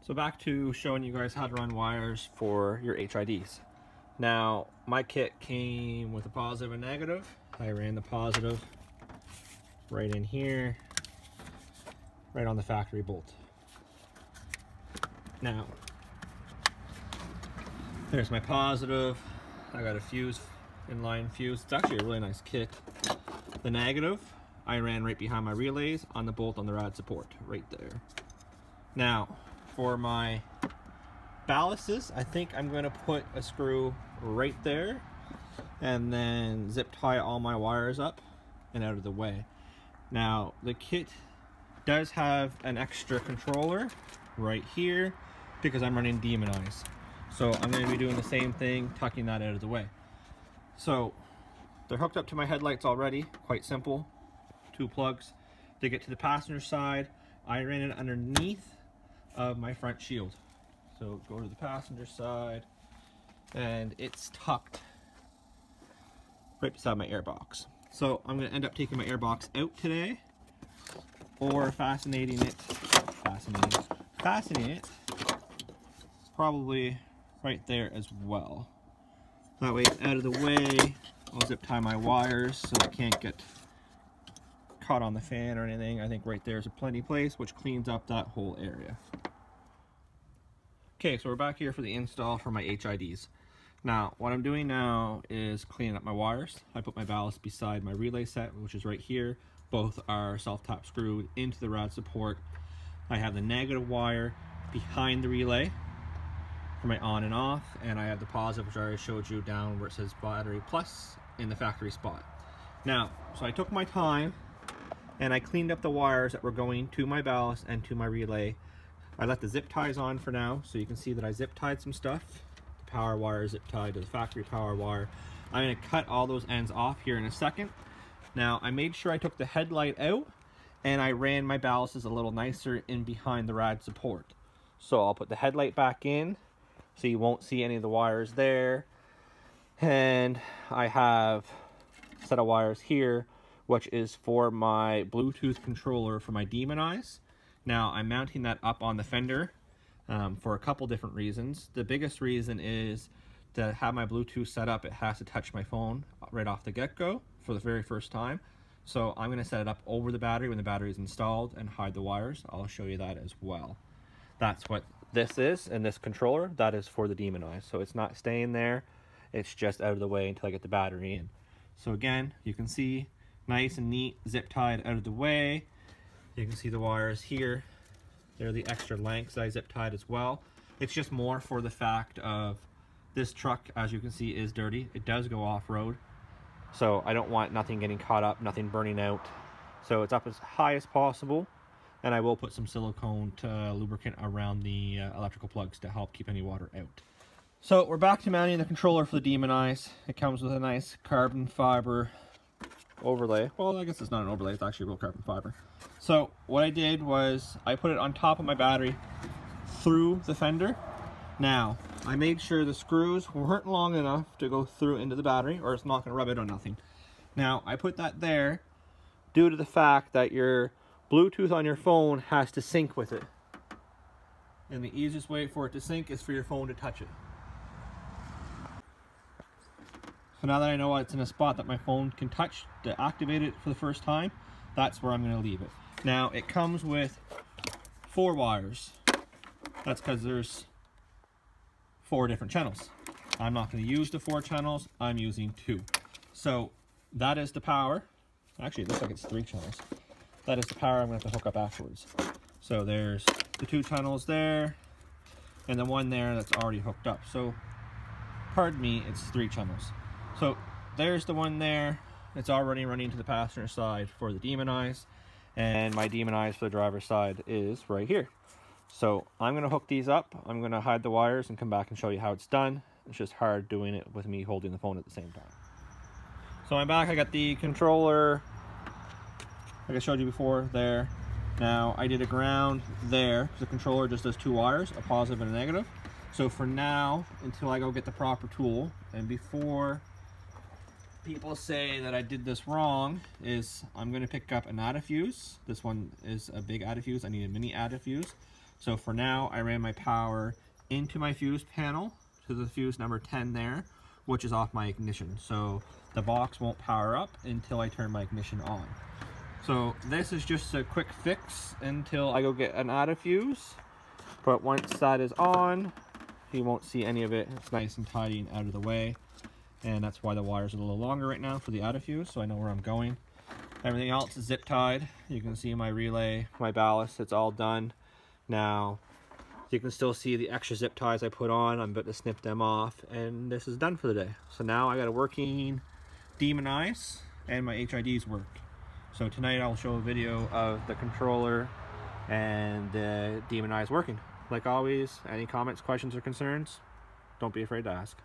So back to showing you guys how to run wires for your HIDs. Now, my kit came with a positive and negative. I ran the positive right in here, right on the factory bolt. Now, there's my positive. I got a fuse, inline fuse. It's actually a really nice kit. The negative, I ran right behind my relays on the bolt on the rad support, right there. Now, for my ballasts, I think I'm going to put a screw right there and then zip tie all my wires up and out of the way. Now, the kit does have an extra controller right here because I'm running Demon Eyes. So I'm going to be doing the same thing, tucking that out of the way. So they're hooked up to my headlights already, quite simple. 2 plugs. To get to the passenger side, I ran it underneath of my front shield. So go to the passenger side and it's tucked right beside my airbox. So I'm going to end up taking my airbox out today or fastening it probably right there as well. That way it's out of the way. I'll zip tie my wires so it can't get caught on the fan or anything. I think right there is a plenty place, which cleans up that whole area. Okay, so we're back here for the install for my HIDs. Now, what I'm doing now is cleaning up my wires. I put my ballast beside my relay set, which is right here. Both are self-tap screwed into the rad support. I have the negative wire behind the relay for my on and off, and I have the positive, which I already showed you, down where it says battery plus in the factory spot. Now, so I took my time and I cleaned up the wires that were going to my ballast and to my relay. I left the zip ties on for now, so you can see that I zip tied some stuff. The power wire zip tied to the factory power wire. I'm going to cut all those ends off here in a second. Now, I made sure I took the headlight out and I ran my ballasts a little nicer in behind the rad support. So I'll put the headlight back in so you won't see any of the wires there. And I have a set of wires here, which is for my Bluetooth controller for my Demon Eyes. Now, I'm mounting that up on the fender for a couple different reasons. The biggest reason is to have my Bluetooth set up, it has to touch my phone right off the get-go for the very first time. So I'm going to set it up over the battery when the battery is installed and hide the wires. I'll show you that as well. That's what this is, and this controller, that is for the Demon Eyes. So it's not staying there, it's just out of the way until I get the battery in. So again, you can see nice and neat, zip tied out of the way. You can see the wires here. They're the extra lengths that I zip tied as well. It's just more for the fact of this truck, as you can see, is dirty. It does go off-road. So I don't want nothing getting caught up, nothing burning out. So it's up as high as possible. And I will put some silicone lubricant around the electrical plugs to help keep any water out. So we're back to mounting the controller for the Demon Eyes. It comes with a nice carbon fiber overlay. Well, I guess it's not an overlay, it's actually real carbon fiber. So what I did was I put it on top of my battery through the fender. Now, I made sure the screws weren't long enough to go through into the battery, or it's not going to rub it on nothing. Now, I put that there due to the fact that your Bluetooth on your phone has to sync with it. And the easiest way for it to sync is for your phone to touch it. So now that I know it's in a spot that my phone can touch to activate it for the first time, that's where I'm going to leave it. Now, it comes with 4 wires. That's because there's 4 different channels. I'm not going to use the 4 channels, I'm using 2. So that is the power. Actually, it looks like it's 3 channels. That is the power I'm going to have to hook up afterwards. So there's the 2 channels there, and the one there that's already hooked up. So, pardon me, it's 3 channels. So there's the one there. It's already running to the passenger side for the Demon Eyes, and my Demon Eyes for the driver's side is right here. So I'm going to hook these up. I'm going to hide the wires and come back and show you how it's done. It's just hard doing it with me holding the phone at the same time. So I'm back. I got the controller, like I showed you before, there. Now I did a ground there because the controller just does 2 wires, a positive and a negative. So for now, until I go get the proper tool, and before people say that I did this wrong, is I'm going to pick up an adafuse. This one is a big adafuse. I need a mini adafuse. So for now, I ran my power into my fuse panel, to the fuse number 10 there, which is off my ignition. So the box won't power up until I turn my ignition on. So this is just a quick fix until I go get an auto fuse. But once that is on, you won't see any of it. It's nice and tidy and out of the way. And that's why the wires are a little longer right now for the auto fuse, so I know where I'm going. Everything else is zip tied. You can see my relay, my ballast, it's all done. Now, you can still see the extra zip ties I put on. I'm about to snip them off, and this is done for the day. So now I got a working Demon Eyes, and my HIDs worked. So tonight I'll show a video of the controller and the Demon Eyes working. Like always, any comments, questions, or concerns, don't be afraid to ask.